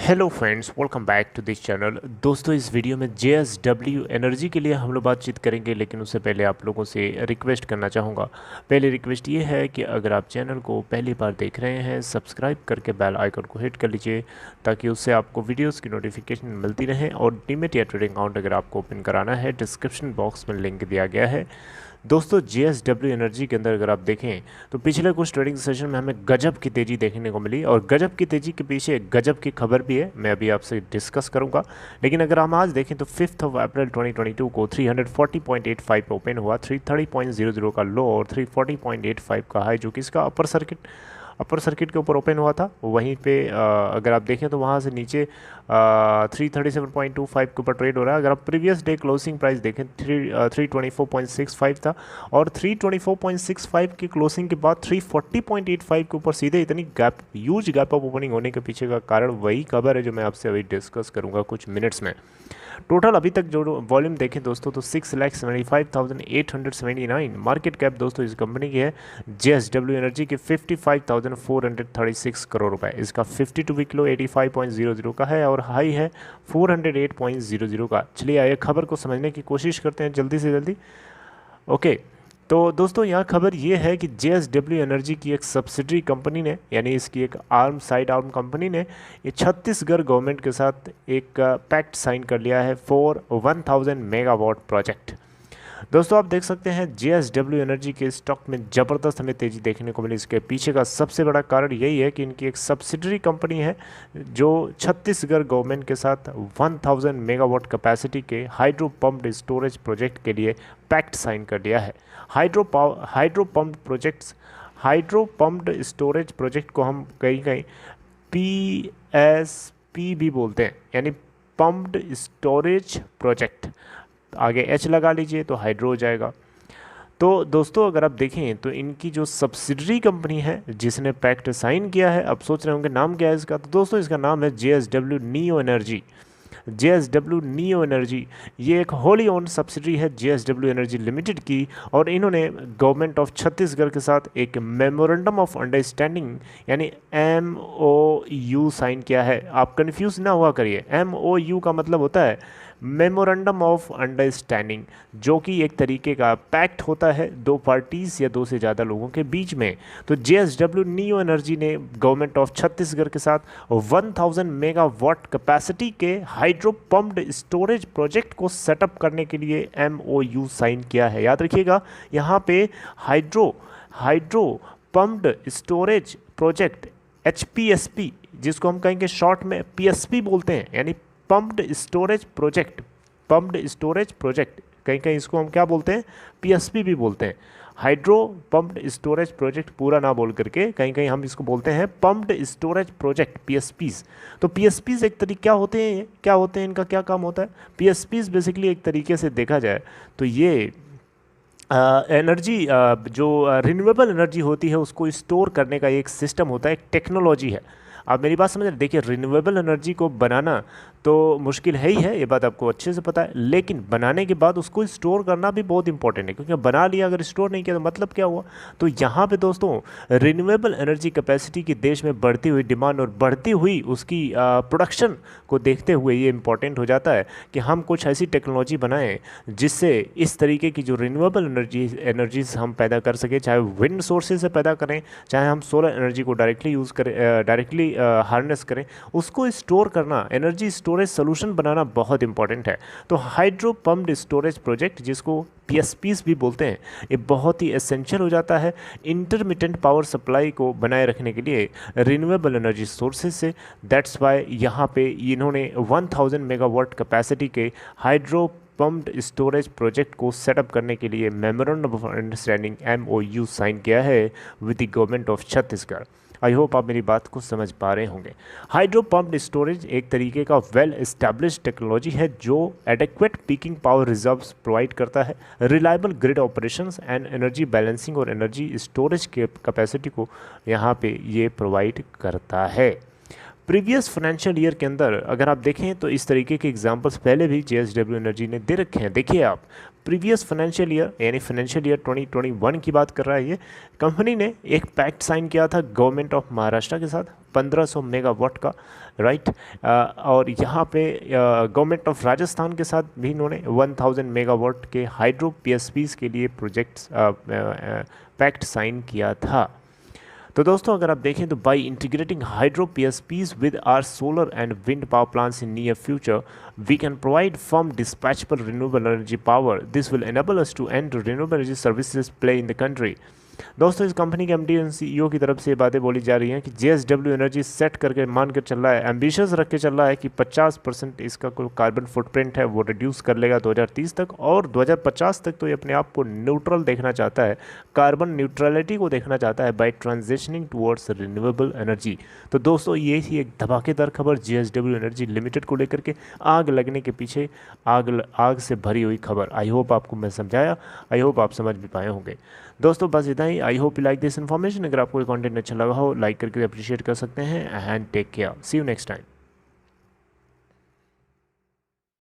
Hello friends, welcome back to this channel. दोस्तों, इस video में JSW एनर्जी के लिए हम लोग बातचीत करेंगे, लेकिन उससे पहले आप लोगों से रिक्वेस्ट करना चाहूँगा। पहली रिक्वेस्ट ये है कि अगर आप चैनल को पहली बार देख रहे हैं, सब्सक्राइब करके बेल आइकन को हिट कर लीजिए ताकि उससे आपको वीडियोज़ की नोटिफिकेशन मिलती रहे। और डीमैट या ट्रेडिंग अकाउंट अगर आपको ओपन कराना है, डिस्क्रिप्शन बॉक्स में लिंक दिया गया है। दोस्तों, JSW एनर्जी के अंदर अगर आप देखें तो पिछले कुछ ट्रेडिंग सेशन में हमें गजब की तेज़ी देखने को मिली, और गजब की तेज़ी के पीछे गजब की खबर भी है, मैं अभी आपसे डिस्कस करूंगा। लेकिन अगर हम आज देखें तो 5 अप्रैल 2022 को 340.85 पे ओपन हुआ, 330.00 का लो और 340.85 का हाई, जो कि इसका अपर सर्किट के ऊपर ओपन हुआ था। वहीं पे अगर आप देखें तो वहाँ से नीचे 337.25 के ऊपर ट्रेड हो रहा है। अगर आप प्रीवियस डे क्लोजिंग प्राइस देखें 324.65 था, और 324.65 की क्लोजिंग के बाद 340.85 के ऊपर सीधे इतनी gap, huge gap of opening होने के पीछे का कारण वही खबर है जो मैं आपसे अभी डिस्कस करूँगा कुछ मिनट्स में। टोटल अभी तक जो वॉल्यूम देखें दोस्तों तो 6,75,879 मार्केट कैप दोस्तों इस कंपनी की है। JSW एनर्जी की 55,436 करोड़ रुपए। इसका 52 वीक लो 85.00 का है और हाई है 408.00 का। चलिए आइए खबर को समझने की कोशिश करते हैं जल्दी से जल्दी। ओके, तो दोस्तों यहाँ खबर ये है कि JSW एनर्जी की एक सब्सिडरी कंपनी ने, यानी इसकी एक साइड आर्म कंपनी ने ये छत्तीसगढ़ गवर्नमेंट के साथ एक पैक्ट साइन कर लिया है फॉर 1000 मेगावाट प्रोजेक्ट। दोस्तों, आप देख सकते हैं JSW एनर्जी के स्टॉक में ज़बरदस्त हमें तेज़ी देखने को मिली। इसके पीछे का सबसे बड़ा कारण यही है कि इनकी एक सब्सिडरी कंपनी है जो छत्तीसगढ़ गवर्नमेंट के साथ 1000 मेगावाट कैपेसिटी के हाइड्रो पम्प्ड स्टोरेज प्रोजेक्ट के लिए पैक्ट साइन कर लिया है। हाइड्रो पम्प्ड स्टोरेज प्रोजेक्ट को हम कहीं कहीं PSP भी बोलते हैं, यानी पम्प्ड स्टोरेज प्रोजेक्ट। आगे एच लगा लीजिए तो हाइड्रो हो जाएगा। तो दोस्तों, अगर आप देखें तो इनकी जो सब्सिडरी कंपनी है जिसने पैक्ट साइन किया है, अब सोच रहे होंगे नाम क्या है इसका, तो दोस्तों इसका नाम है JSW neo energy. JSW neo energy ये एक होली ओन्ड सब्सिडरी है JSW एनर्जी लिमिटेड की, और इन्होंने गवर्नमेंट ऑफ छत्तीसगढ़ के साथ एक मेमोरेंडम ऑफ अंडरस्टैंडिंग यानी MOU साइन किया है। आप कंफ्यूज ना हुआ करिए, MOU का मतलब होता है मेमोरेंडम ऑफ अंडरस्टैंडिंग, जो कि एक तरीके का पैक्ट होता है दो पार्टीज़ या दो से ज़्यादा लोगों के बीच में। तो JSW नियो एनर्जी ने गवर्नमेंट ऑफ छत्तीसगढ़ के साथ 1000 मेगावाट कैपेसिटी के हाइड्रो पम्प्ड स्टोरेज प्रोजेक्ट को सेटअप करने के लिए MOU साइन किया है। याद रखिएगा, यहाँ पे hydro pumped project project HPSP, जिसको हम कहेंगे शॉर्ट में PSP बोलते हैं, यानी पम्प्ड स्टोरेज प्रोजेक्ट। कहीं कहीं इसको हम क्या बोलते हैं, PSP भी बोलते हैं। हाइड्रो पम्प्ड स्टोरेज प्रोजेक्ट पूरा ना बोल करके कहीं कहीं हम इसको बोलते हैं पम्प्ड स्टोरेज प्रोजेक्ट, PSPs। तो PSPs एक तरीके क्या होते हैं, इनका क्या काम होता है। PSPs बेसिकली एक तरीके से देखा जाए तो ये एनर्जी जो रिन्यूएबल एनर्जी होती है उसको स्टोर करने का एक सिस्टम होता है, एक टेक्नोलॉजी है। आप मेरी बात समझ रहे हैं। देखिए, रिन्यूएबल एनर्जी को बनाना तो मुश्किल है ही है, ये बात आपको अच्छे से पता है, लेकिन बनाने के बाद उसको स्टोर करना भी बहुत इंपॉर्टेंट है, क्योंकि बना लिया अगर स्टोर नहीं किया तो मतलब क्या हुआ। तो यहाँ पे दोस्तों रिन्यूएबल एनर्जी कैपेसिटी की देश में बढ़ती हुई डिमांड और बढ़ती हुई उसकी प्रोडक्शन को देखते हुए ये इंपॉर्टेंट हो जाता है कि हम कुछ ऐसी टेक्नोलॉजी बनाएं जिससे इस तरीके की जो रिन्यूएबल एनर्जीज हम पैदा कर सकें, चाहे विंड सोर्सेज से पैदा करें, चाहे हम सोलर एनर्जी को डायरेक्टली यूज़ करें, डायरेक्टली हार्नेस करें, उसको स्टोर करना, एनर्जी स्टोरेज सोल्यूशन बनाना बहुत इंपॉर्टेंट है। तो हाइड्रो पम्प्ड स्टोरेज प्रोजेक्ट, जिसको PSPs भी बोलते हैं, ये बहुत ही एसेंशियल हो जाता है इंटरमिटेंट पावर सप्लाई को बनाए रखने के लिए रिन्यूएबल एनर्जी सोर्सेज से। दैट्स वाई यहाँ पे इन्होंने 1000 मेगावाट कैपेसिटी के हाइड्रो पम्प्ड स्टोरेज प्रोजेक्ट को सेटअप करने के लिए memorandum of understanding MOU sign किया है with the government of Chhattisgarh. I hope आप मेरी बात को समझ पा रहे होंगे। हाइड्रो पम्प्ड स्टोरेज एक तरीके का वेल एस्टैब्लिश्ड टेक्नोलॉजी है जो adequate peeking power reserves provide करता है, reliable grid operations and energy balancing और एनर्जी स्टोरेज के कैपेसिटी को यहाँ पे ये प्रोवाइड करता है। प्रीवियस फाइनेंशियल ईयर के अंदर अगर आप देखें तो इस तरीके के एग्जांपल्स पहले भी जेएसडब्ल्यू एनर्जी ने दे रखे हैं। देखिए आप, प्रीवियस फाइनेंशियल ईयर यानी फाइनेंशियल ईयर 2021 की बात कर रहा है ये, कंपनी ने एक पैक्ट साइन किया था गवर्नमेंट ऑफ महाराष्ट्र के साथ 1500 मेगावाट का, राइट। और यहाँ पे गवर्नमेंट ऑफ राजस्थान के साथ भी इन्होंने 1000 मेगावाट के हाइड्रो पीएसपीज के लिए प्रोजेक्ट्स पैक्ट साइन किया था। तो दोस्तों अगर आप देखें तो by integrating hydro PSPs with our solar and wind power plants in near future we can provide firm dispatchable renewable energy power. This will enable us to end renewable energy services play in the country. दोस्तों इस company के MD and CEO की तरफ से बातें बोली जा रही हैं कि जेएसडब्ल्यू एनर्जी सेट करके मान कर चल रहा है, एम्बिशियस रख के चल रहा है कि 50% इसका कोई कार्बन फुटप्रिंट है वो रिड्यूस कर लेगा 2030 तक, और 2050 तक तो ये अपने आप को न्यूट्रल देखना चाहता है, कार्बन न्यूट्रलिटी को देखना चाहता है by transitioning towards renewable energy. तो दोस्तों ये थी एक धमाकेदार खबर जेएसडब्ल्यू एनर्जी लिमिटेड को लेकर के, आग लगने के पीछे आग से भरी हुई खबर। आई होप आपको मैं समझाया, आई होप आप समझ भी पाए होंगे। दोस्तों बस इतना ही। I hope you like this information. अगर आपको कंटेंट अच्छा लगा हो लाइक करके अप्रिशिएट कर सकते हैं and take care. See you next time.